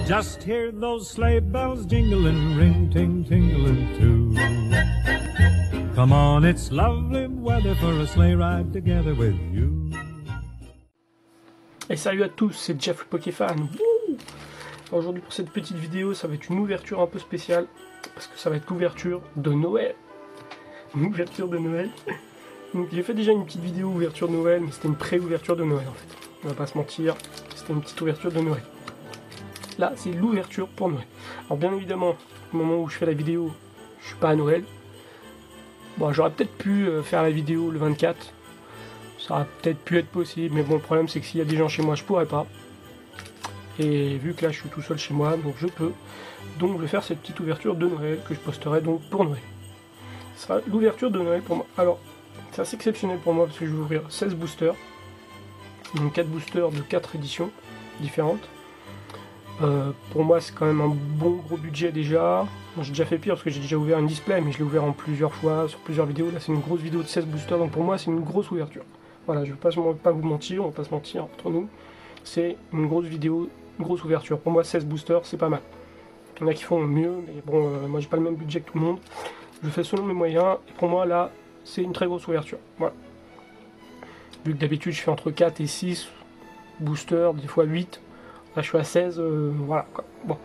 Just hear those sleigh bells jingling, ring, ting, tingling too. Come on, it's lovely weather for a sleigh ride together with you. Et salut à tous, c'est Jeff le Pokéfan. Aujourd'hui pour cette petite vidéo, ça va être une ouverture un peu spéciale, parce que ça va être l'ouverture de Noël. Une ouverture de Noël. Donc j'ai fait déjà une petite vidéo ouverture de Noël, mais c'était une pré-ouverture de Noël en fait. On va pas se mentir, c'était une petite ouverture de Noël. Là, c'est l'ouverture pour Noël. Alors bien évidemment, au moment où je fais la vidéo, je suis pas à Noël. Bon, j'aurais peut-être pu faire la vidéo le 24. Ça aurait peut-être pu être possible, mais bon, le problème c'est que s'il y a des gens chez moi, je pourrais pas. Et vu que là, je suis tout seul chez moi, donc je peux. Donc je vais faire cette petite ouverture de Noël que je posterai donc pour Noël. Ce sera l'ouverture de Noël pour moi. Alors, c'est assez exceptionnel pour moi parce que je vais ouvrir 16 boosters. Donc 4 boosters de 4 éditions différentes. Pour moi c'est quand même un bon gros budget déjà. Bon, j'ai déjà fait pire parce que j'ai déjà ouvert un display, mais je l'ai ouvert en plusieurs fois, sur plusieurs vidéos. Là c'est une grosse vidéo de 16 boosters, donc pour moi c'est une grosse ouverture. Voilà, je ne vais pas vous mentir, on va pas se mentir entre nous. C'est une grosse vidéo, une grosse ouverture. Pour moi 16 boosters c'est pas mal. Il y en a qui font mieux, mais bon, moi j'ai pas le même budget que tout le monde. Je fais selon mes moyens, et pour moi là c'est une très grosse ouverture. Voilà. Vu que d'habitude je fais entre 4 et 6 boosters, des fois 8. Là je suis à 16, voilà quoi. Bon.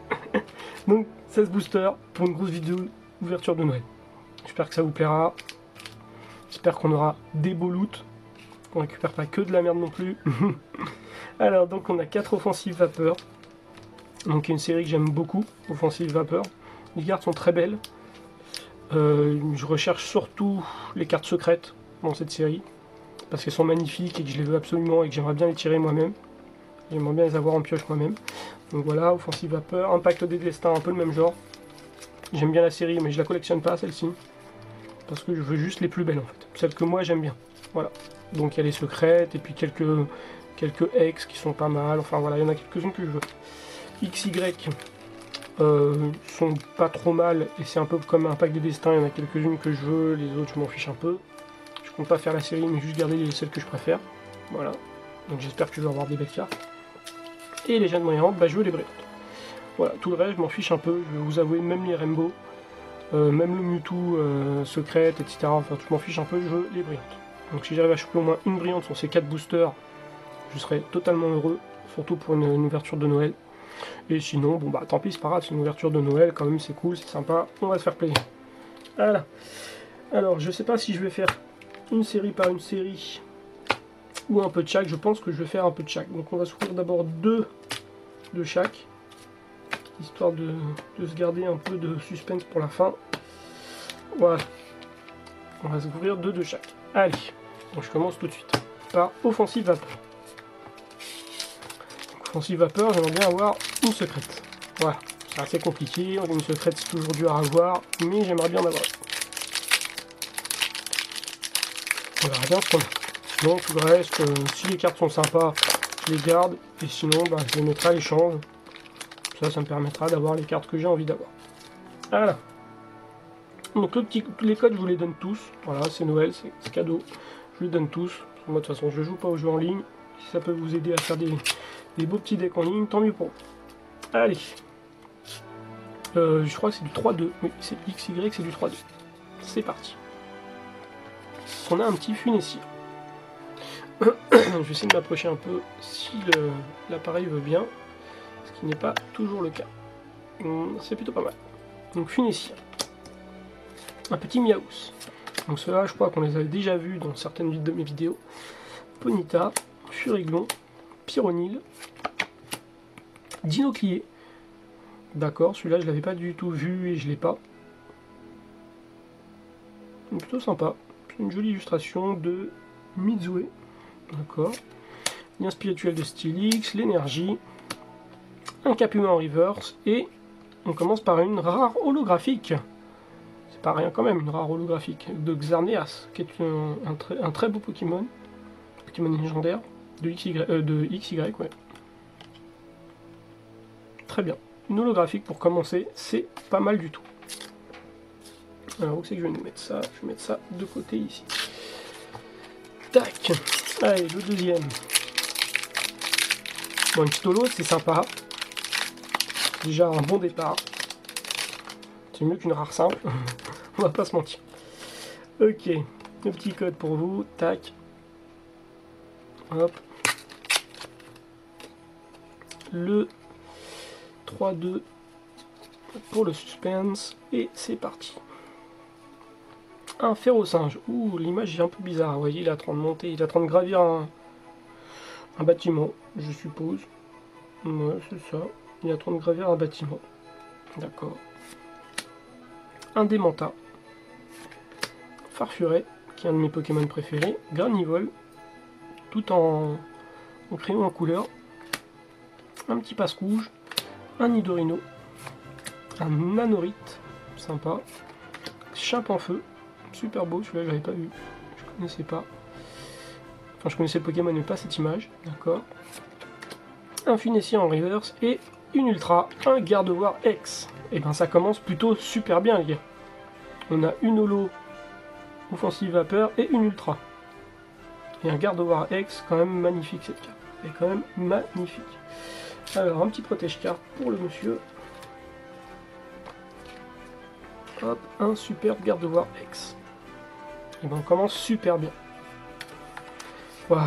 Donc 16 boosters pour une grosse vidéo ouverture de Noël. J'espère que ça vous plaira. J'espère qu'on aura des beaux loots. Qu'on récupère pas que de la merde non plus. Alors donc on a 4 offensives vapeur. Donc une série que j'aime beaucoup, offensive vapeur. Les cartes sont très belles. Je recherche surtout les cartes secrètes dans cette série. Parce qu'elles sont magnifiques et que je les veux absolument et que j'aimerais bien les tirer moi-même. J'aimerais bien les avoir en pioche moi-même. Donc voilà, offensive vapeur, impact des destins, un peu le même genre. J'aime bien la série, mais je la collectionne pas celle-ci. Parce que je veux juste les plus belles en fait. Celles que moi j'aime bien. Voilà. Donc il y a les secrètes et puis quelques ex qui sont pas mal. Enfin voilà, il y en a quelques-unes que je veux. XY sont pas trop mal et c'est un peu comme impact des destins. Il y en a quelques-unes que je veux, les autres je m'en fiche un peu. Je compte pas faire la série, mais juste garder celles que je préfère. Voilà. Donc j'espère que je vais avoir des belles cartes. Et les jeunes moyennes, bah je veux les brillantes. Voilà, tout le reste, je m'en fiche un peu. Je vais vous avouer, même les Rainbow, même le Mewtwo secrète, etc. Enfin, je m'en fiche un peu, je veux les brillantes. Donc si j'arrive à choper au moins une brillante sur ces 4 boosters, je serai totalement heureux. Surtout pour une ouverture de Noël. Et sinon, bon bah tant pis, c'est pas grave, c'est une ouverture de Noël, quand même c'est cool, c'est sympa, on va se faire plaisir. Voilà. Alors, je sais pas si je vais faire une série par une série ou un peu de chaque. Je pense que je vais faire un peu de chaque. Donc on va s'ouvrir d'abord 2 de chaque, histoire de se garder un peu de suspense pour la fin. Voilà. On va s'ouvrir 2 de chaque. Allez, donc je commence tout de suite par offensive vapeur. Donc, offensive vapeur, j'aimerais bien avoir une secrète. Voilà, c'est assez compliqué. Une secrète c'est toujours dur à avoir, mais j'aimerais bien en avoir. On verra bien ce qu'on a. Donc tout le reste, si les cartes sont sympas, je les garde, et sinon bah, je les mettrai à l'échange. Ça me permettra d'avoir les cartes que j'ai envie d'avoir. Voilà. Donc les codes, je vous les donne tous. Voilà, c'est Noël, c'est cadeau. Je les donne tous. Moi de toute façon, je joue pas aux jeux en ligne. Si ça peut vous aider à faire des beaux petits decks en ligne, tant mieux pour vous. Allez. Je crois que c'est du 3-2. Oui, c'est XY, c'est du 3-2. C'est parti. On a un petit Funessia. Je vais essayer de m'approcher un peu si l'appareil veut bien, ce qui n'est pas toujours le cas. C'est plutôt pas mal. Donc Funessia. Un petit Miaus. Donc ceux-là, je crois qu'on les avait déjà vus dans certaines de mes vidéos. Ponyta, Furiglon, Pyronil, Dinoclier. D'accord, celui-là je l'avais pas du tout vu et je l'ai pas. Donc, plutôt sympa. Une jolie illustration de Mizue. D'accord. Lien spirituel de Stylix, l'énergie, un Capumin en reverse, et on commence par une rare holographique. C'est pas rien quand même, une rare holographique de Xarneas, qui est un très beau Pokémon légendaire, de XY, ouais. Très bien. Une holographique pour commencer, c'est pas mal du tout. Alors où c'est que je vais nous mettre ça? Je vais mettre ça de côté ici. Tac. Allez, le deuxième. Bon, une petite holo, c'est sympa. C'est déjà un bon départ. C'est mieux qu'une rare simple. On va pas se mentir. Ok, le petit code pour vous. Tac. Hop. Le 3-2 pour le suspense. Et c'est parti. Un ferro-singe. Ouh, l'image est un peu bizarre. Vous voyez, il est en train de monter. Il est en train de gravir un bâtiment, je suppose. Ouais, c'est ça. Il est en train de gravir un bâtiment. D'accord. Un Démenta. Farfuret, qui est un de mes Pokémon préférés. Garnivol, tout en crayon en couleur. Un petit passe-rouge. Un Nidorino. Un Nanorite, sympa. Chimpanfeu, super beau, celui-là j'avais pas vu. Je connaissais pas. Enfin, je connaissais le Pokémon, mais pas cette image. D'accord. Un Funessier en reverse et une Ultra, un Gardevoir X. Et ben ça commence plutôt super bien, les gars. On a une holo offensive vapeur et une Ultra. Et un Gardevoir X, quand même magnifique cette carte. Elle est quand même magnifique. Alors, un petit protège-carte pour le monsieur. Hop, un super Gardevoir X. Et ben on commence super bien. Waouh.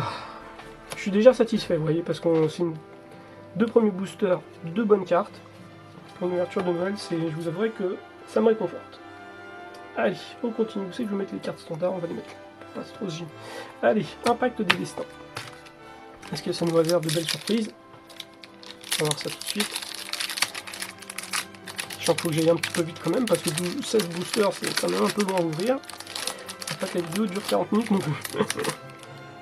Je suis déjà satisfait, vous voyez, parce qu'on c'est deux premiers boosters, deux bonnes cartes. Pour une ouverture de Noël, je vous avouerai que ça me réconforte. Allez, on continue. Vous savez que je vais mettre les cartes standards, on va les mettre pour pas trop se gêner. Allez, Impact des destins. Est-ce que ça nous réserve de belles surprises? On va voir ça tout de suite. Il faut que j'aille un petit peu vite quand même, parce que 16 boosters, c'est quand même un peu long à ouvrir. Faut pas que la vidéo dure 40 minutes non plus.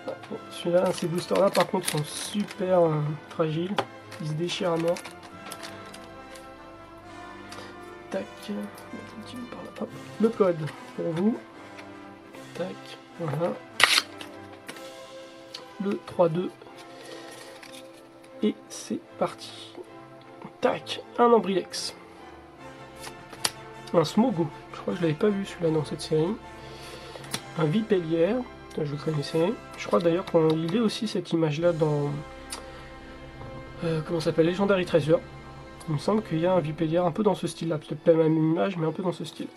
Bon, celui-là, ces boosters-là, par contre, sont super fragiles. Ils se déchirent à mort. Tac. Un petit bout par là. Hop. Le code pour vous. Tac. Voilà. Le 3-2. Et c'est parti. Tac. Un Ambrilex. Un Smogo. Je crois que je l'avais pas vu celui-là dans cette série. Un Vipellière. Je le connaissais. Je crois d'ailleurs qu'il est aussi cette image-là dans... comment ça s'appelle, Legendary Treasure. Il me semble qu'il y a un Vipellière un peu dans ce style-là. Peut-être pas la même image, mais un peu dans ce style.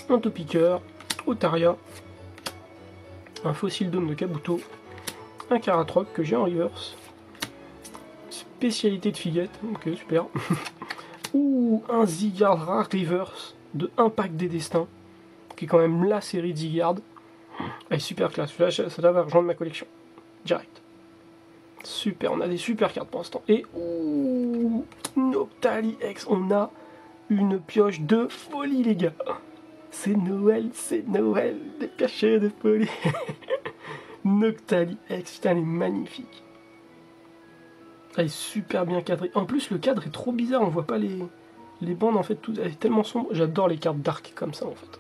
Un Topiqueur. Otaria. Un Fossile Dôme de Kabuto. Un Caratroc que j'ai en reverse. Spécialité de Figuette. Ok, super. Ou un Zygarde Rare Reverse de Impact des Destins. Qui est quand même la série de Zygarde. Elle est super classe, celui-là ça va rejoindre ma collection. Direct. Super, on a des super cartes pour l'instant. Et ouh, Noctali X, on a une pioche de folie les gars. C'est Noël, des pioches de folie. Noctali X, putain elle est magnifique. Elle est super bien cadrée. En plus le cadre est trop bizarre, on voit pas les bandes en fait, tout, elle est tellement sombre. J'adore les cartes dark comme ça en fait.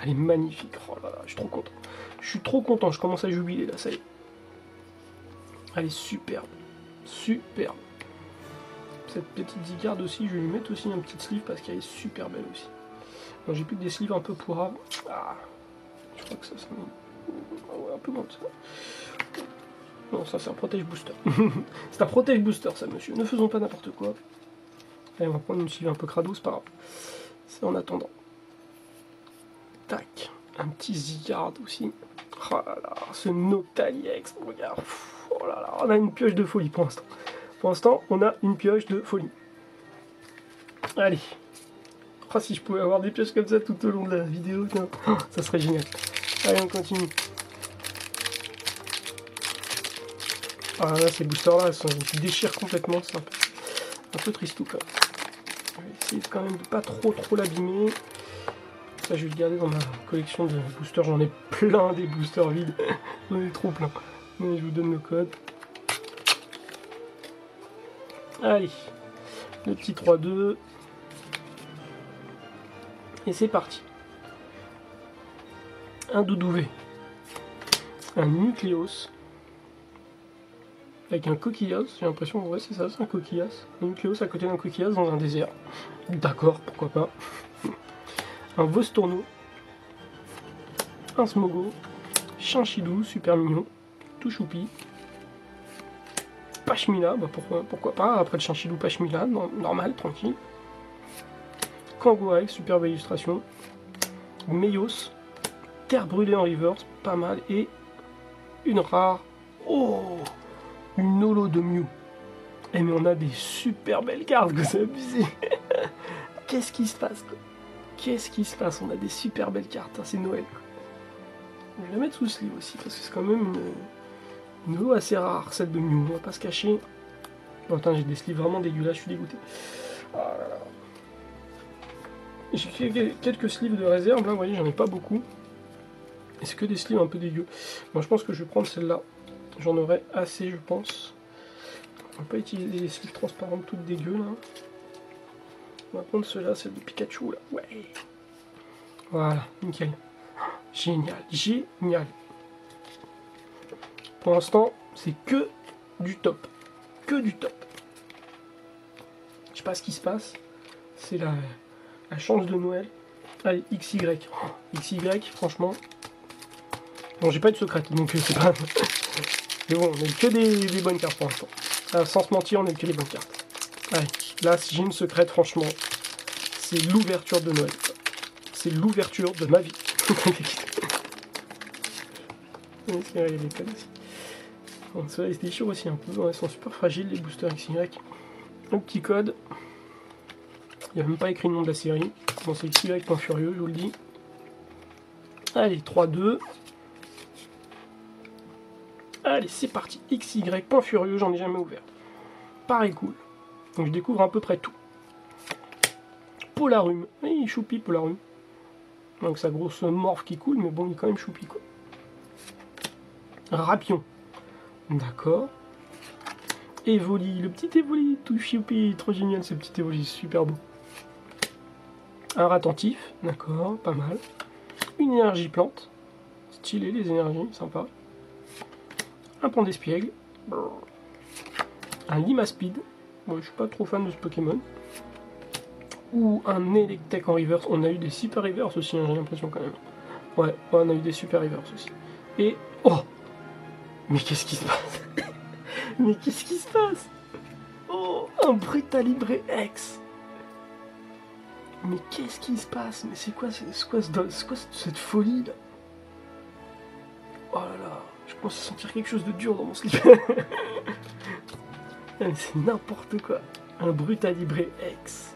Elle est magnifique, oh là là, je suis trop content. Je suis trop content, je commence à jubiler là, ça y est. Elle est superbe, superbe. Cette petite Zygarde aussi, je vais lui mettre aussi un petit sleeve parce qu'elle est super belle aussi. Bon, j'ai plus que des sleeves un peu pourraves. Ah, je crois que ça ouais, un peu moins que ça. Non, ça c'est un protège booster. C'est un protège booster ça monsieur, ne faisons pas n'importe quoi. Allez, on va prendre une sleeve un peu crado, c'est pas grave. C'est en attendant. Tac, un petit Zygarde aussi. Oh là là, ce Noctali X, regarde. Oh là là, on a une pioche de folie pour l'instant. Pour l'instant, on a une pioche de folie. Allez. Oh, si je pouvais avoir des pioches comme ça tout au long de la vidéo, oh, ça serait génial. Allez, on continue. Ah là, ces boosters-là, ils déchirent complètement. C'est un peu tristou quand même. Je vais essayer quand même de pas trop l'abîmer. Ça, je vais le garder dans ma collection de boosters. J'en ai plein des boosters vides. J'en ai trop plein. Mais je vous donne le code. Allez. Le petit 3-2. Et c'est parti. Un Doudouvé. Un Nucléos. Avec un Coquillas. J'ai l'impression, ouais, c'est ça, c'est un Coquillas. Un Nucléos à côté d'un Coquillas dans un désert. D'accord, pourquoi pas. Un Vostourneau, un Smogo, Chinchidou, super mignon, tout choupi, Pashmina, bah pourquoi pas, après le Chinchillou Pashmina, normal, tranquille. Kangourex, superbe illustration. Meios, Terre brûlée en reverse, pas mal. Et une rare, oh, une holo de Mew. Eh mais on a des super belles cartes, que c'est abusé. Qu'est-ce qui se passe, quoi? Qu'est-ce qui se passe? On a des super belles cartes, hein, c'est Noël, quoi. Je vais la mettre sous sleeve aussi, parce que c'est quand même une holo assez rare, celle de Mew, on va pas se cacher. Oh, attends, j'ai des sleeves vraiment dégueulasses, je suis dégoûté. Oh là là. J'ai fait quelques sleeves de réserve, là, vous voyez, j'en ai pas beaucoup. Et c'est que des sleeves un peu dégueux. Moi, je pense que je vais prendre celle-là. J'en aurai assez, je pense. On va pas utiliser les sleeves transparentes toutes dégueu, là. On va prendre celle-là, celle de Pikachu, là. Ouais. Voilà, nickel. Génial, génial. Pour l'instant, c'est que du top. Que du top. Je sais pas ce qui se passe. C'est la chance de Noël. Allez, XY. XY, franchement. Bon, j'ai pas eu de secrète, donc c'est pas... Mais bon, on a eu que des bonnes cartes pour l'instant. Sans se mentir, on a eu que des bonnes cartes. Allez, là, si j'ai une secrète, franchement, c'est l'ouverture de Noël. C'est l'ouverture de ma vie. Bon, ceux-là, ils se déchirent aussi un peu. Ils sont super fragiles, les boosters XY. Un petit code. Il n'y a même pas écrit le nom de la série. Bon, c'est XY.furieux, je vous le dis. Allez, 3-2. Allez, c'est parti. XY.furieux, j'en ai jamais ouvert. Pareil, cool. Donc je découvre à peu près tout. Polarum. Oui, choupi, Polarum. Donc sa grosse morphe qui coule, mais bon, il est quand même choupi, quoi. Rapion. D'accord. Evoli, le petit Evoli, tout choupi, trop génial ce petit Evoli, super beau. Un ratentif, d'accord, pas mal. Une énergie plante. Stylé les énergies, sympa. Un pont d'espiègle. Un Limaspeed. Bon, je suis pas trop fan de ce Pokémon. Ou un Electek en reverse. On a eu des super reverse aussi, hein, j'ai l'impression quand même. Ouais, on a eu des super reverse aussi. Et... Oh! Mais qu'est-ce qui se passe? Mais qu'est-ce qui se passe? Oh! Un Brutalibre X! Mais qu'est-ce qui se passe? Mais c'est quoi cette folie là? Oh là là, je commence à sentir quelque chose de dur dans mon slip. C'est n'importe quoi. Un Brutalibre X.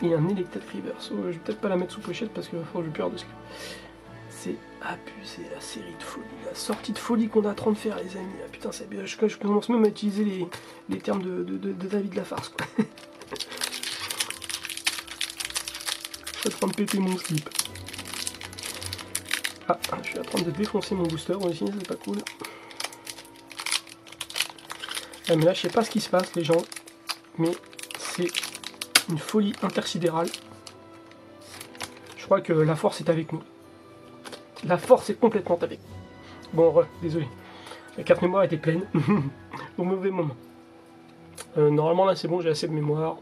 Et un Electek Reverse. Oh, je vais peut-être pas la mettre sous pochette parce qu'il va falloir que je perde de slip. C'est abusé, la série de folie, la sortie de folie qu'on est en train de faire, les amis. Ah, putain, c'est bien. Je commence même à utiliser les termes de David Lafarce, quoi. Je suis en train de péter mon slip. Ah, je suis en train de défoncer mon booster aussi, c'est pas cool. Ah, mais là, je sais pas ce qui se passe, les gens, mais c'est une folie intersidérale. Je crois que la force est avec nous. La force est complètement avec nous. Bon, désolé. La carte mémoire était pleine. Au mauvais moment. Normalement, là, c'est bon, j'ai assez de mémoire.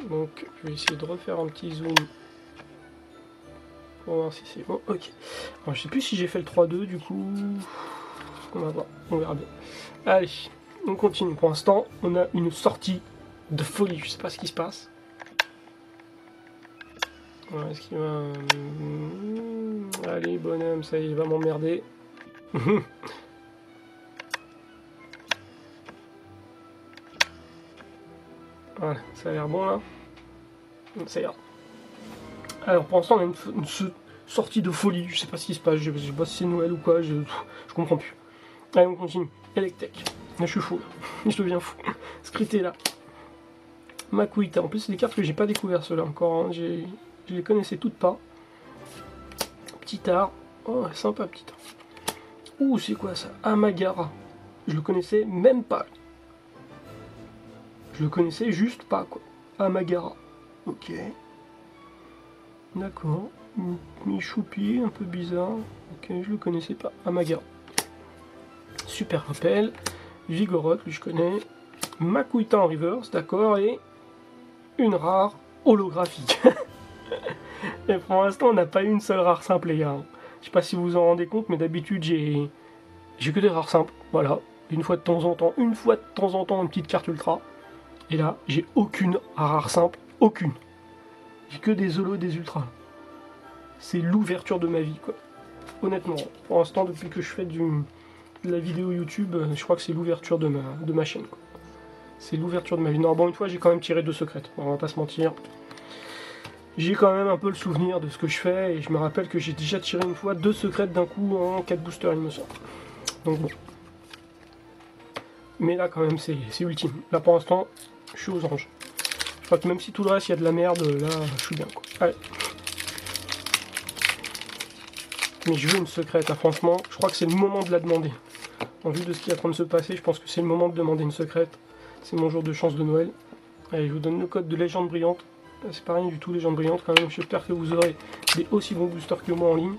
Donc, je vais essayer de refaire un petit zoom. Pour voir si c'est bon. Ok. Alors, je sais plus si j'ai fait le 3-2, du coup... On va voir. On verra bien. Allez, on continue. Pour l'instant, on a une sortie de folie. Je sais pas ce qui se passe. Ouais, est-ce qu'il va... Allez, bonhomme, ça y est, il va m'emmerder. Voilà, ça a l'air bon, là. Ça ira. Alors, pour l'instant, on a une sortie de folie. Je sais pas ce qui se passe. Je sais pas si c'est Noël ou quoi. Je comprends plus. Allez, on continue. Electek. Là, je suis fou, là. Je deviens fou. Scrité, là. Makuita. En plus, c'est des cartes que j'ai pas découvert, ceux-là, encore. Hein. Je les connaissais toutes pas. Petit art. Oh, sympa, petit art. Ouh, c'est quoi ça? Amagara. Je le connaissais même pas. Je le connaissais juste pas, quoi. Amagara. Ok. D'accord. Mi-choupi, un peu bizarre. Ok, je le connaissais pas. Amagara. Super rappel. Vigoroth, que je connais. Makuita en reverse, d'accord. Et une rare holographique. Et pour l'instant, on n'a pas eu une seule rare simple, les gars. Je sais pas si vous vous en rendez compte, mais d'habitude, j'ai que des rares simples. Voilà, une fois de temps en temps, une petite carte ultra. Et là, j'ai aucune rare simple, aucune. J'ai que des holos et des ultras. C'est l'ouverture de ma vie, quoi. Honnêtement, pour l'instant, depuis que je fais de la vidéo YouTube, je crois que c'est l'ouverture de ma chaîne, quoi. C'est l'ouverture de ma vie. Non, bon, une fois, j'ai quand même tiré 2 secrètes. On va pas se mentir. J'ai quand même un peu le souvenir de ce que je fais, et je me rappelle que j'ai déjà tiré une fois 2 secrètes d'un coup en 4 boosters, il me semble. Donc bon. Mais là, quand même, c'est ultime. Là, pour l'instant, je suis aux anges. Je crois que même si tout le reste, il y a de la merde, là, je suis bien, quoi. Allez. Mais je veux une secrète, hein, franchement. Je crois que c'est le moment de la demander. En vue de ce qui est en train de se passer, je pense que c'est le moment de demander une secrète. C'est mon jour de chance de Noël. Allez, je vous donne le code de légende brillante. C'est pas rien du tout, légende brillante, quand même. J'espère que vous aurez des aussi bons boosters que moi en ligne.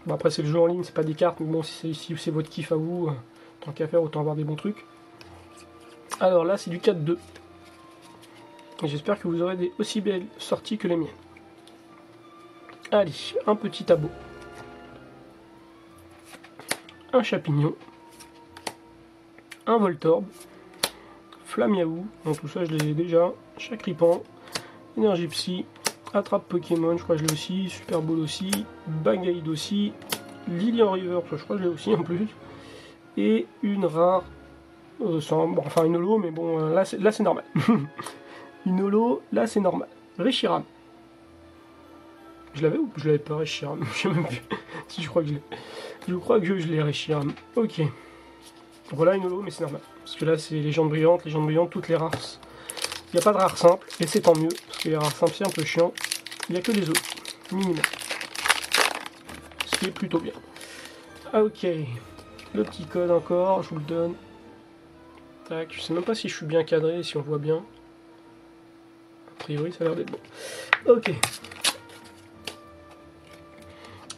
Bon, après, c'est le jeu en ligne, c'est pas des cartes, mais bon, si c'est votre kiff à vous, tant qu'à faire, autant avoir des bons trucs. Alors là, c'est du 4-2. J'espère que vous aurez des aussi belles sorties que les miennes. Allez, un petit abo. Un Chapignon. Un Voltorb. Flamiaou, donc tout ça je l'ai déjà. Chakripan. Énergie Psy. Attrape Pokémon, je crois que je l'ai aussi. Super Ball aussi. Bagaïd aussi. Lilian River, je crois que je l'ai aussi en plus. Et une rare. Bon, enfin une holo, mais bon, là c'est normal. Une holo, là c'est normal. Reshiram. Je l'avais ou je l'avais pas, Reshiram? Je sais même plus. Si, je crois que je l'ai. Je crois que je l'ai, Reshiram. Ok. Voilà une holo, mais c'est normal. Parce que là c'est légende brillante, toutes les rares. Il n'y a pas de rare simple, et c'est tant mieux. Parce que les rares simples c'est un peu chiant. Il n'y a que des autres. Minimum. Ce qui est plutôt bien. Ah, ok. Le petit code encore, je vous le donne. Tac, je sais même pas si je suis bien cadré, si on voit bien. A priori, ça a l'air d'être bon. Ok.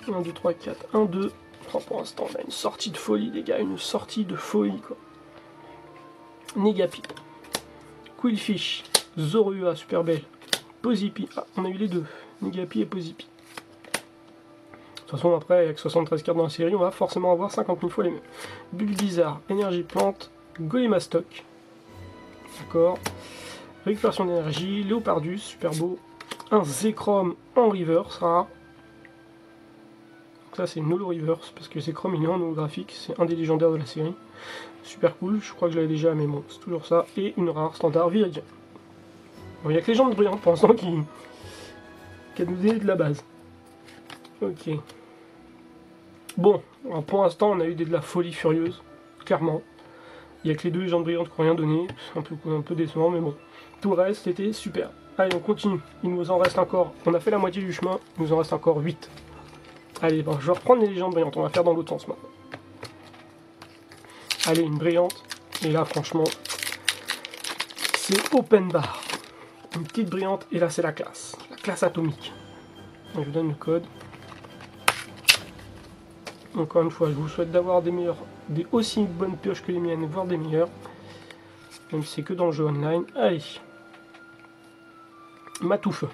1, 2, 3, 4, 1, 2. Oh, pour l'instant, on a une sortie de folie, les gars, une sortie de folie, quoi. Negapi. Quillfish. Zorua, super belle. Pozipi. Ah, on a eu les deux. Negapi et Pozipi. De toute façon, après, avec 73 cartes dans la série, on va forcément avoir 50 000 fois les mêmes. Bulbizarre, énergie plante. Golemastok. D'accord. Récupération d'énergie. Léopardus, super beau. Un Zekrom en reverse, rare. Ça, c'est une holo reverse, parce que Zekrom, il est en holographique. C'est un des légendaires de la série. Super cool, je crois que je l'avais déjà, mais bon, c'est toujours ça. Et une rare standard Viridien. Bon, il n'y a que les gens brillants pour l'instant qui nous donné de la base. Ok. Bon, alors pour l'instant, on a eu de la folie furieuse, clairement. Il n'y a que les deux légendes brillantes qui n'ont rien donné. C'est un peu décevant, mais bon. Tout le reste, c'était super. Allez, on continue. Il nous en reste encore. On a fait la moitié du chemin, il nous en reste encore 8. Allez, bon, je vais reprendre les légendes brillantes. On va faire dans l'autre sens maintenant. Allez, une brillante. Et là, franchement, c'est open bar. Une petite brillante, et là, c'est la classe. La classe atomique. Donc, je vous donne le code. Encore une fois, je vous souhaite d'avoir des aussi bonnes pioches que les miennes, voire des meilleures. Même si c'est que dans le jeu online. Allez. Matouffe.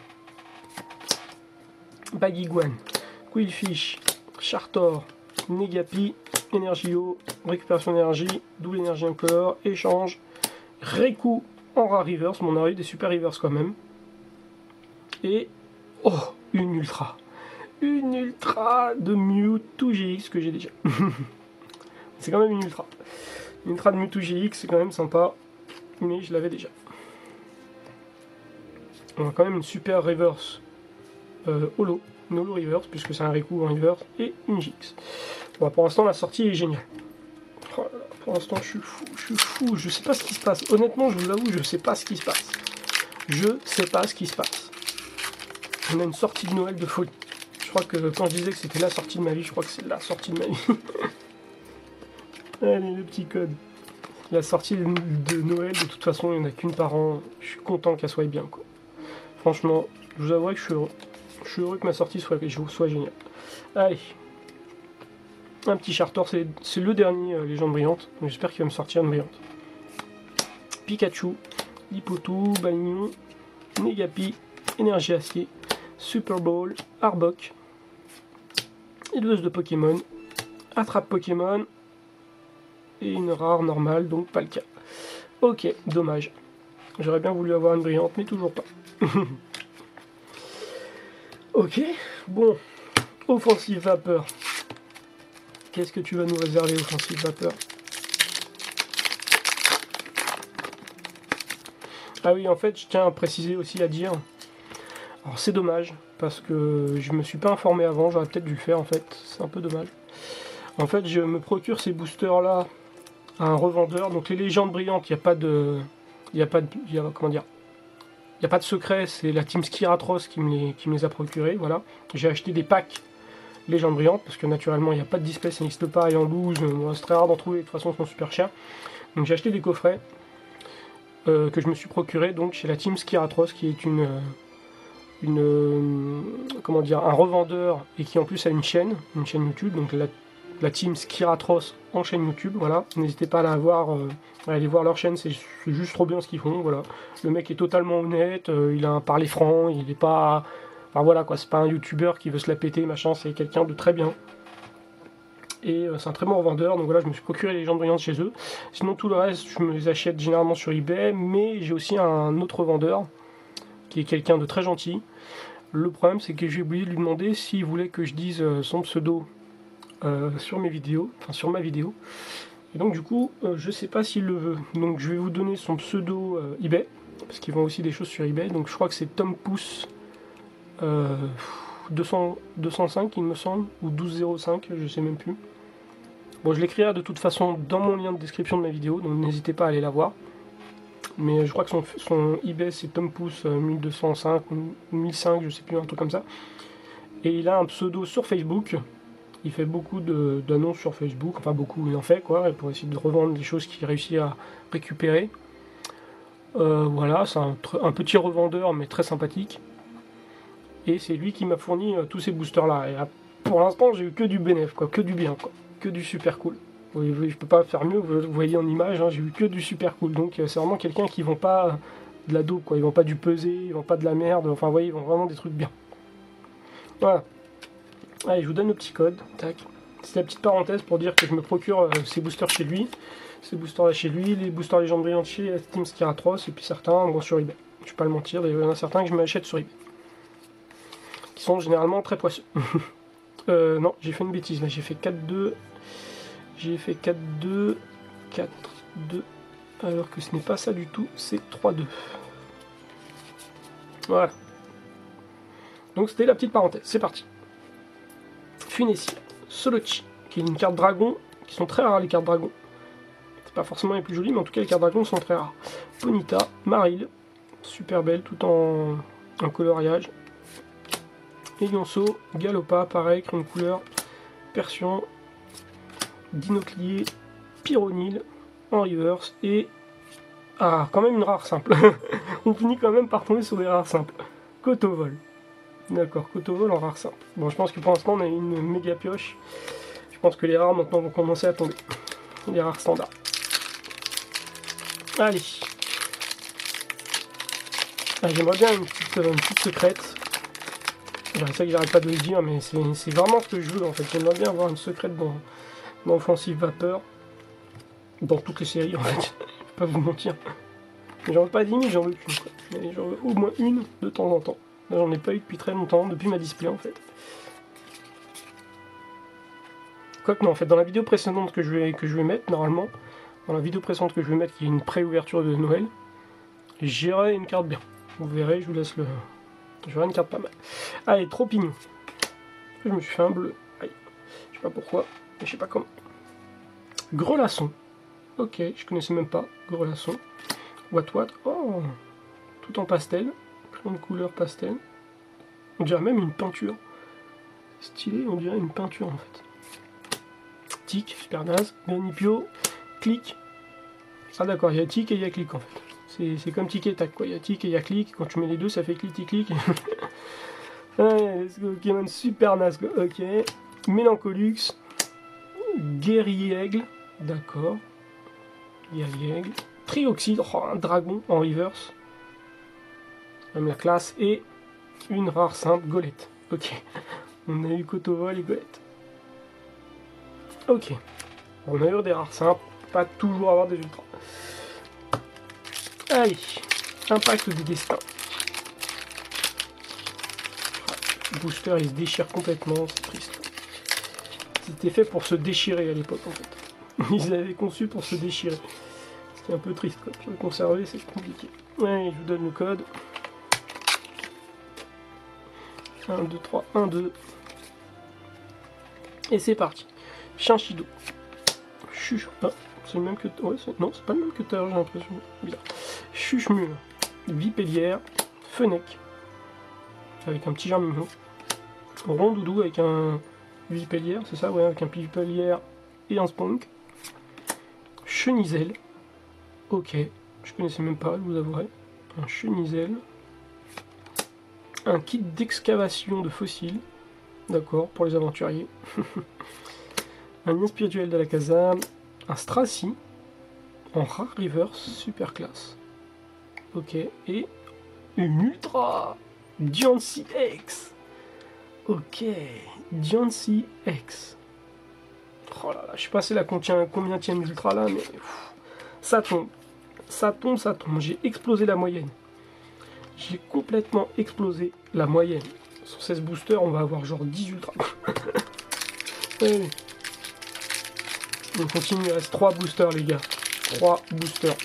Bagiguan. Quillfish. Chartor. Negapi. Energio. Récupération d'énergie. Double énergie incolore. Échange. Reku en rare reverse. Mais on a eu des super reverse quand même. Et. Oh, une ultra. Une ultra de Mewtwo GX que j'ai déjà. C'est quand même une ultra. Une ultra de Mewtwo GX, c'est quand même sympa. Mais je l'avais déjà. On a quand même une super reverse holo. Une holo reverse, puisque c'est un Reku en reverse. Et une GX. Bon, pour l'instant, la sortie est géniale. Oh là là, pour l'instant, je suis fou. Je sais pas ce qui se passe. Honnêtement, je vous avoue, je sais pas ce qui se passe. Je sais pas ce qui se passe. On a une sortie de Noël de folie. Je crois que quand je disais que c'était la sortie de ma vie, je crois que c'est la sortie de ma vie. Allez, le petit code. La sortie de Noël, de toute façon, il n'y en a qu'une par an. Je suis content qu'elle soit bien, quoi. Franchement, je vous avouerai que je suis heureux. Je suis heureux que ma sortie soit géniale. Allez. Un petit Chartor, c'est le dernier légende brillante. J'espère qu'il va me sortir une brillante. Pikachu, Lipotou, Bagnon, Negapi, Énergie Acier, Super Ball, Arbok, éleveuse de Pokémon, attrape Pokémon, et une rare normale, donc pas le cas. Ok, dommage. J'aurais bien voulu avoir une brillante, mais toujours pas. Ok, bon. Offensive vapeur. Qu'est-ce que tu vas nous réserver, offensive vapeur? Ah oui, en fait, je tiens à préciser aussi à dire... Alors c'est dommage, parce que je me suis pas informé avant, j'aurais peut-être dû le faire en fait, c'est un peu dommage. En fait, je me procure ces boosters là à un revendeur, donc les légendes brillantes, il n'y a pas de... comment dire, il n'y a pas de secret, c'est la team Skiratros qui me les a procurés, voilà. J'ai acheté des packs légendes brillantes, parce que naturellement il n'y a pas de display, ça n'existe pas, et en loose, c'est très rare d'en trouver, de toute façon ils sont super chers. Donc j'ai acheté des coffrets que je me suis procuré donc chez la team Skiratros, qui est comment dire, un revendeur, et qui en plus a une chaîne YouTube, donc la team Skiratros en chaîne YouTube, voilà. N'hésitez pas à la voir, à aller voir leur chaîne, c'est juste trop bien ce qu'ils font, voilà. Le mec est totalement honnête, il a un parler franc, il est pas... Enfin voilà quoi, c'est pas un youtubeur qui veut se la péter, machin, c'est quelqu'un de très bien. Et c'est un très bon revendeur, donc voilà, je me suis procuré les légendes brillantes chez eux. Sinon tout le reste, je me les achète généralement sur eBay, mais j'ai aussi un autre vendeur, qui est quelqu'un de très gentil. Le problème, c'est que j'ai oublié de lui demander s'il voulait que je dise son pseudo sur mes vidéos, enfin sur ma vidéo. Et donc du coup, je sais pas s'il le veut. Donc je vais vous donner son pseudo eBay, parce qu'ils vend aussi des choses sur eBay. Donc je crois que c'est Tom Pouce 205, il me semble, ou 1205, je sais même plus. Bon, je l'écrirai de toute façon dans mon lien de description de ma vidéo, donc n'hésitez pas à aller la voir. Mais je crois que son eBay c'est Tom Pouce 1205 ou 1005, je sais plus, un truc comme ça. Et il a un pseudo sur Facebook. Il fait beaucoup d'annonces sur Facebook, enfin beaucoup, il en fait quoi, pour essayer de revendre des choses qu'il réussit à récupérer. Voilà, c'est un petit revendeur mais très sympathique. Et c'est lui qui m'a fourni tous ces boosters là. Et pour l'instant j'ai eu que du bénéf, quoi, que du bien, quoi, que du super cool. Je peux pas faire mieux, vous voyez en image, hein, j'ai eu que du super cool. Donc c'est vraiment quelqu'un qui vend pas de la dope, quoi. Ils vendent pas du pesé, ils vendent pas de la merde, enfin vous voyez, ils vendent vraiment des trucs bien. Voilà. Allez, je vous donne le petit code. Tac. C'est la petite parenthèse pour dire que je me procure ces boosters chez lui. Ces boosters là chez lui, les boosters légendes brillantes chez Team Skiratros, et puis certains bon, sur eBay. Je vais pas le mentir, il y en a certains que je m'achète sur eBay. Qui sont généralement très poisseux. Non, j'ai fait une bêtise là, j'ai fait 4-2. J'ai fait 4-2, 4-2, alors que ce n'est pas ça du tout, c'est 3-2. Voilà. Donc c'était la petite parenthèse, c'est parti. Funessia, Solochi, qui est une carte dragon, qui sont très rares les cartes dragons. C'est pas forcément les plus jolies, mais en tout cas les cartes dragons sont très rares. Ponita, Maril, super belle, tout en coloriage. Elionceau, Galopa, pareil, crayon de couleur, Persian, Dinoclier, Pyronil en reverse et... Ah, quand même une rare simple. On finit quand même par tomber sur des rares simples. Cotovol. D'accord, Cotovol en rare simple. Bon, je pense que pour l'instant on a une méga pioche. Je pense que les rares maintenant vont commencer à tomber. Les rares standards. Allez. Ah, j'aimerais bien une petite secrète. C'est ça que j'arrête pas de le dire, mais c'est vraiment ce que je veux en fait. J'aimerais bien avoir une secrète dans Offensive Vapeur. Dans toutes les séries en fait. Je vais pas vous mentir. J'en veux pas 10 000, j'en veux qu'une. Mais j'en veux au moins une de temps en temps. Là, j'en ai pas eu depuis très longtemps, depuis ma display en fait. Quoique non, en fait, dans la vidéo précédente que je vais mettre, normalement, dans la vidéo précédente que je vais mettre, qui est une pré-ouverture de Noël, j'irai une carte bien. Vous verrez, je vous laisse le... J'aurai une carte pas mal. Allez, Tropignon. Je me suis fait un bleu. Aïe. Je sais pas pourquoi, mais je sais pas comment. Grelasson. Ok, je connaissais même pas. Grelasson. What. Oh, tout en pastel. Plein de couleurs pastel. On dirait même une peinture. Stylé, on dirait une peinture en fait. Tic, super naze. Ganipio. Clic. Ah d'accord, il y a tic et il y a clic en fait. C'est comme tic et tac quoi. Il y a tic et il y a clic. Quand tu mets les deux, ça fait clic. Ouais, let's go, Pokémon super naze. Ok. Mélancolux. Guerrier Aigle. D'accord. Guerrier Aigle. Trioxyde. Oh, un dragon en reverse. Même la classe. Et une rare simple. Golette. Ok. On a eu Cotovol et Golette. Ok. On a eu des rares simples. pas toujours avoir des ultras. Allez, Impact des destins. Le booster il se déchire complètement, c'est triste. C'était fait pour se déchirer à l'époque en fait. Ils avaient conçu pour se déchirer. C'est un peu triste quoi. Pour le conserver c'est compliqué. Ouais, je vous donne le code. 1, 2, 3, 1, 2. Et c'est parti. Chinchido. Chuch. Ah, c'est le même que. Ouais, non, c'est pas le même que tout à l'heure, j'ai l'impression. Bizarre. Chuchemule. Vipellière. Fenech. Avec un petit germignon. Rondoudou avec un Vipellière, c'est ça, ouais, avec un Vipellière et un Spunk. Chenisel. Ok. Je connaissais même pas, je vous avouerai. Un Chenisel. Un kit d'excavation de fossiles. D'accord, pour les aventuriers. Un lien spirituel de la Kazam. Un Stracy. En rare reverse, super classe. Ok, et une Ultra Diancie X. Ok, Diancie X. Oh là là, je sais pas c'est la combien tienne Ultra là, mais ça tombe. Ça tombe, ça tombe. J'ai explosé la moyenne. J'ai complètement explosé la moyenne. Sur 16 boosters, on va avoir genre 10 ultras. Ouais. On continue, il reste 3 boosters les gars. 3 boosters.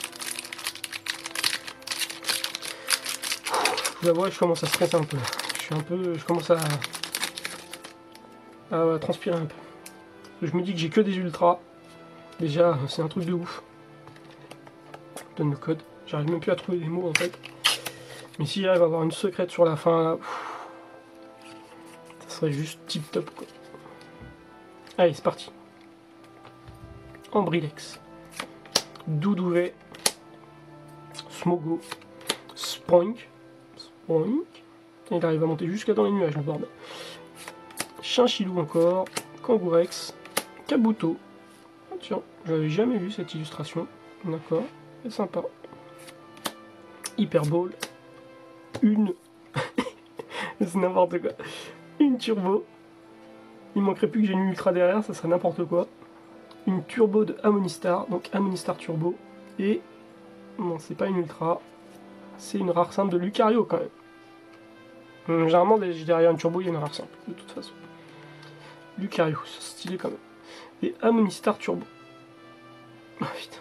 Je vous avoue, je commence à stresser un peu. Je commence à transpirer un peu. Je me dis que j'ai que des ultras. Déjà, c'est un truc de ouf. Je donne le code. J'arrive même plus à trouver des mots en fait. Mais si j'arrive à avoir une secrète sur la fin, là, ça serait juste tip top quoi. Allez, c'est parti. Ambrilex, Doudouvet, Smogo, Spoink. Il arrive à monter jusqu'à dans les nuages, le bordel. Chinchilou encore, Kangourex, Kabuto. Ah, tiens, j'avais jamais vu cette illustration. D'accord, c'est sympa. Hyperball. Une. C'est n'importe quoi. Une turbo. Il manquerait plus que j'ai une ultra derrière, ça serait n'importe quoi. Une turbo de Amonistar, donc Amonistar turbo. Et. Non, c'est pas une ultra. C'est une rare simple de Lucario quand même. Généralement, derrière une turbo, il y a une rare simple, de toute façon. Lucario, c'est stylé quand même. Et Amonistar turbo. Oh putain.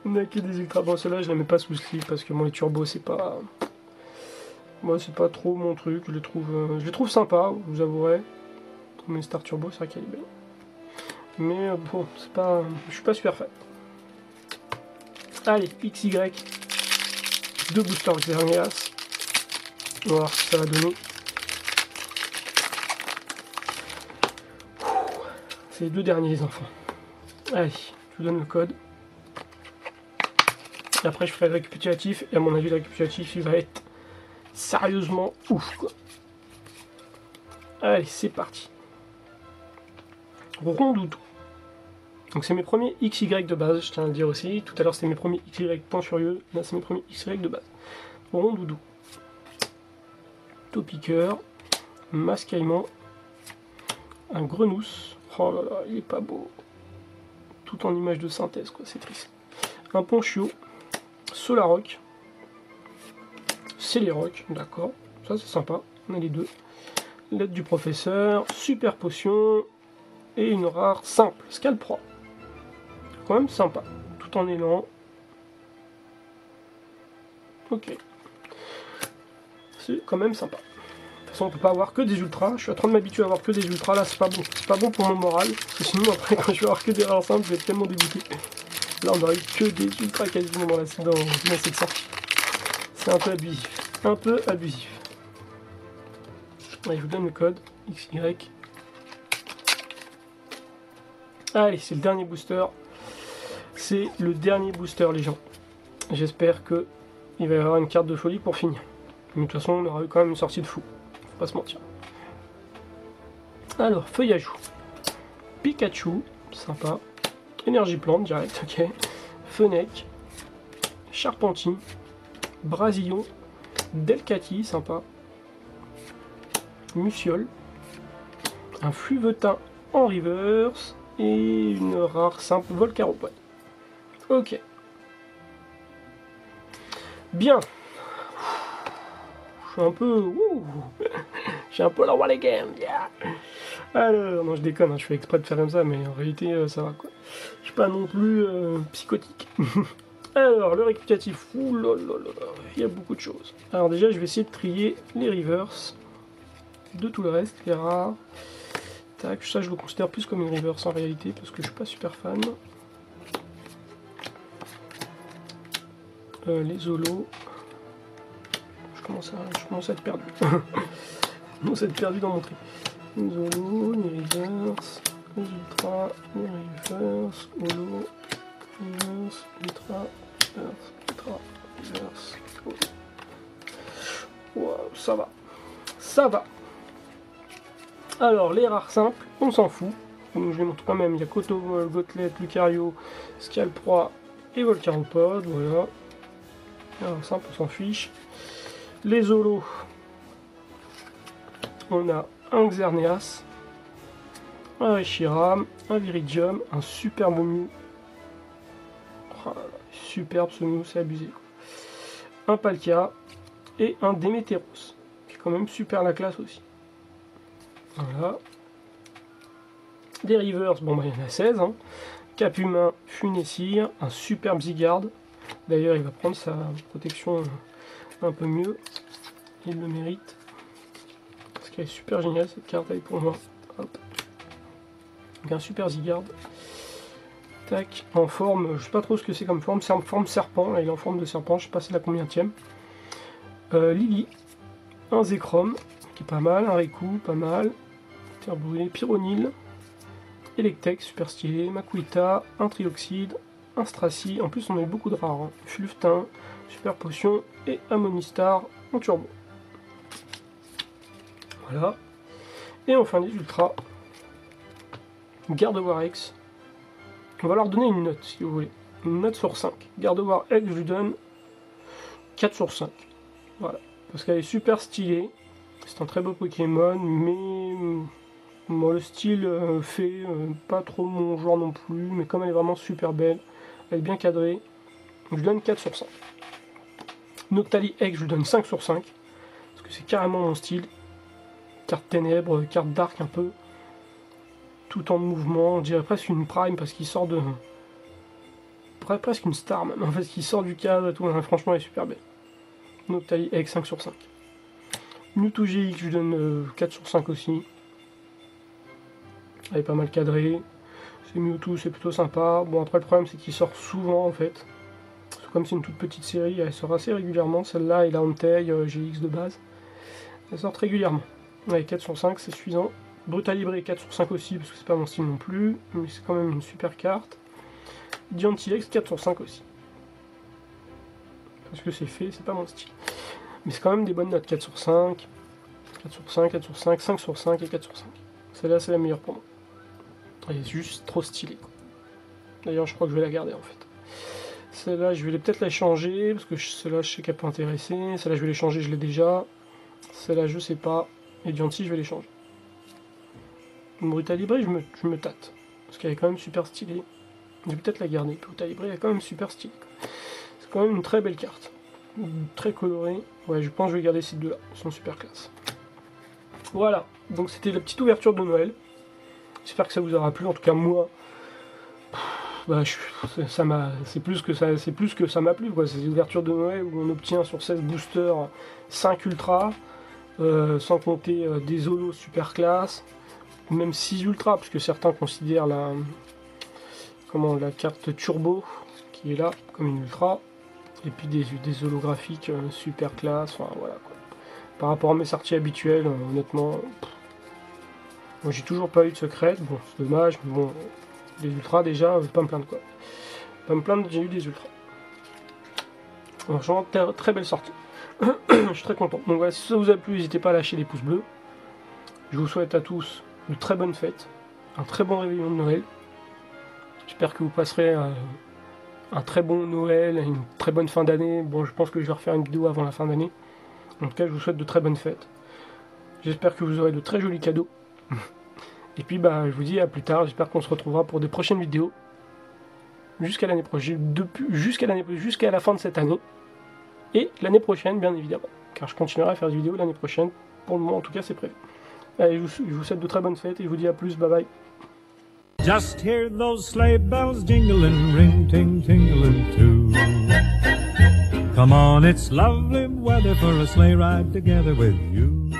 On a que des ultras. Bon, ceux-là, je les mets pas sous sleeve parce que moi, les turbos, c'est pas. Moi, c'est pas trop mon truc. Je les trouve sympas, vous avouerez. Amonistar turbo, c'est vrai qu'elle est belle. Mais bon, c'est pas. Je suis pas super fan. Allez, XY. 2 boosters Xerneas. On va voir ce que ça va donner. C'est les 2 derniers, les enfants. Allez, je vous donne le code. Et après, je ferai le récapitulatif. Et à mon avis, le récapitulatif, il va être sérieusement ouf, quoi. Allez, c'est parti. Rondoudou. Donc, c'est mes premiers XY de base, je tiens à le dire aussi. Tout à l'heure, c'était mes premiers XY point furieux. Là, c'est mes premiers XY de base. Rondoudou. Topiqueur. Mascaillement. Un Grenousse. Oh là là, il est pas beau. Tout en image de synthèse, quoi, c'est triste. Un Ponchio. Solaroc. Céliroc, d'accord. Ça, c'est sympa. On a les 2. Lettre du professeur. Super potion. Et une rare simple. Scalpro. Quand même sympa. Tout en élan. Ok. C'est quand même sympa. De toute façon, on peut pas avoir que des ultras. Je suis en train de m'habituer à avoir que des ultras. Là, c'est pas bon. C'est pas bon pour mon moral. Parce que sinon, après, quand je vais avoir que des rares simples, je vais être tellement dégoûté. Là, on aurait que des ultras quasiment dans cette sortie. C'est un peu abusif. Un peu abusif. Allez, je vous donne le code. XY. Allez, c'est le dernier booster. C'est le dernier booster, les gens. J'espère que il va y avoir une carte de folie pour finir. Mais de toute façon, on aura eu quand même une sortie de fou. Faut pas se mentir. Alors, Feuillajou. Pikachu. Sympa. Énergie plante, direct, ok. Fenech. Charpentine. Brasillon. Delcati, sympa. Muciole. Un Fluvetin en reverse. et une rare simple Volcaropod. Ok. Bien. Je suis un peu... Je suis un peu la roi des games, yeah. Alors, non je déconne, je fais exprès de faire comme ça, mais en réalité ça va quoi. Je suis pas non plus psychotique. Alors, le récapitulatif, il y a beaucoup de choses. Alors déjà, je vais essayer de trier les reverse de tout le reste, les rares. Tac, ça je le considère plus comme une reverse en réalité, parce que je suis pas super fan. Les holos. Je commence à être perdu. Je commence à être perdu dans mon tri. Les holos, les reverse, les ultras, les reverse, holos, reverse, ultra, reverse, holo. Wow, ça va. Ça va. Alors, les rares simples, on s'en fout. Donc, je les montre quand même. Il y a Kotovol, Gotlet, Lucario, Scalproie et Volcaropod. Voilà. Alors, simple, on s'en fiche. Les holos, on a un Xerneas, un Reshiram, un Viridium, un super Mew. Oh là là, superbe ce Mew, c'est abusé. Un Palkia et un Démétéros, qui est quand même super la classe aussi. Voilà. Des Rivers, bon bah il y en a 16. Hein. Capumin, Funessir, un superbe Zygarde. D'ailleurs il va prendre sa protection un peu mieux. Il le mérite. Parce qu'elle est super géniale cette carte avec pour moi. Hop. Donc un super Zygarde. Tac, en forme, je sais pas trop ce que c'est comme forme, c'est en forme serpent, là il est en forme de serpent, je sais pas c'est la combienième. Lily, un Zekrom, qui est pas mal, un Raikou, pas mal. Terre brûlée, Pyronil, Electek, super stylé, Makuita, un Trioxide, un Stracy, en plus on a eu beaucoup de rares, hein. Fluftin, super potion et un Monistar en turbo. Voilà. Et enfin les ultras. Gardevoir X. On va leur donner une note si vous voulez. Une note sur 5. Gardevoir X, je lui donne 4 sur 5. Voilà. Parce qu'elle est super stylée. C'est un très beau Pokémon, mais moi le style fait pas trop mon genre non plus. Mais comme elle est vraiment super belle, elle est bien cadrée, je lui donne 4 sur 5. Noctali X, je lui donne 5 sur 5. Parce que c'est carrément mon style. Carte ténèbres, carte dark un peu. Tout en mouvement, on dirait presque une prime parce qu'il sort de... Presque une star même, en fait, qui sort du cadre et tout, franchement elle est super belle. Noctali X 5 sur 5. Mewtwo GX, je lui donne 4 sur 5 aussi. Elle est pas mal cadrée. C'est Mewtwo, c'est plutôt sympa. Bon après le problème c'est qu'il sort souvent en fait. Comme c'est une toute petite série, elle sort assez régulièrement. Celle-là et la Entei GX de base. Elles sortent régulièrement. Ouais, 4 sur 5 c'est suffisant. Brutalibré 4 sur 5 aussi, parce que c'est pas mon style non plus, mais c'est quand même une super carte. Diantilex 4 sur 5 aussi. Parce que c'est fait, c'est pas mon style. Mais c'est quand même des bonnes notes, 4 sur 5, 4 sur 5, 4 sur 5, 5 sur 5 et 4 sur 5. Celle-là c'est la meilleure pour moi. Elle est juste trop stylée. D'ailleurs je crois que je vais la garder en fait. Celle-là je vais peut-être la changer, parce que celle-là je sais qu'elle peut intéresser. Celle-là je vais les changer, je l'ai déjà. Celle-là je sais pas. Et Dianti je vais les changer. Brutalibré, je me tâte. Parce qu'elle est quand même super stylée. Je vais peut-être la garder. Brutalibré, elle est quand même super stylée. C'est quand même une très belle carte. Très colorée. Ouais, je pense que je vais garder ces deux-là. Ils sont super classe. Voilà. Donc c'était la petite ouverture de Noël. J'espère que ça vous aura plu. En tout cas, moi, bah, c'est plus que ça m'a plu. C'est une ouverture de Noël où on obtient sur 16 boosters 5 ultras. Sans compter des holos super classe. Même 6 ultras, puisque certains considèrent la carte turbo qui est là comme une ultra, et puis des holographiques super classe, enfin voilà quoi. Par rapport à mes sorties habituelles, honnêtement, moi j'ai toujours pas eu de secret, bon c'est dommage, mais bon, les ultras déjà, je vais pas me plaindre quoi. Pas me plaindre, j'ai eu des ultras. Franchement, très belle sortie. Je suis très content. Donc voilà, si ça vous a plu, n'hésitez pas à lâcher des pouces bleus. Je vous souhaite à tous de très bonnes fêtes, un très bon réveillon de Noël. J'espère que vous passerez un très bon Noël, une très bonne fin d'année. Bon, je pense que je vais refaire une vidéo avant la fin d'année. En tout cas, je vous souhaite de très bonnes fêtes. J'espère que vous aurez de très jolis cadeaux. Et puis bah, je vous dis à plus tard, j'espère qu'on se retrouvera pour de prochaines vidéos. Jusqu'à l'année prochaine, jusqu'à la fin de cette année. Et l'année prochaine, bien évidemment. Car je continuerai à faire des vidéos l'année prochaine. Pour le moment, en tout cas, c'est prévu. Allez, je vous souhaite de très bonnes fêtes et je vous dis à plus, bye bye. Just hear those sleigh bells jingling, ring, ting, tingling too. Come on, it's lovely weather for a sleigh ride together with you.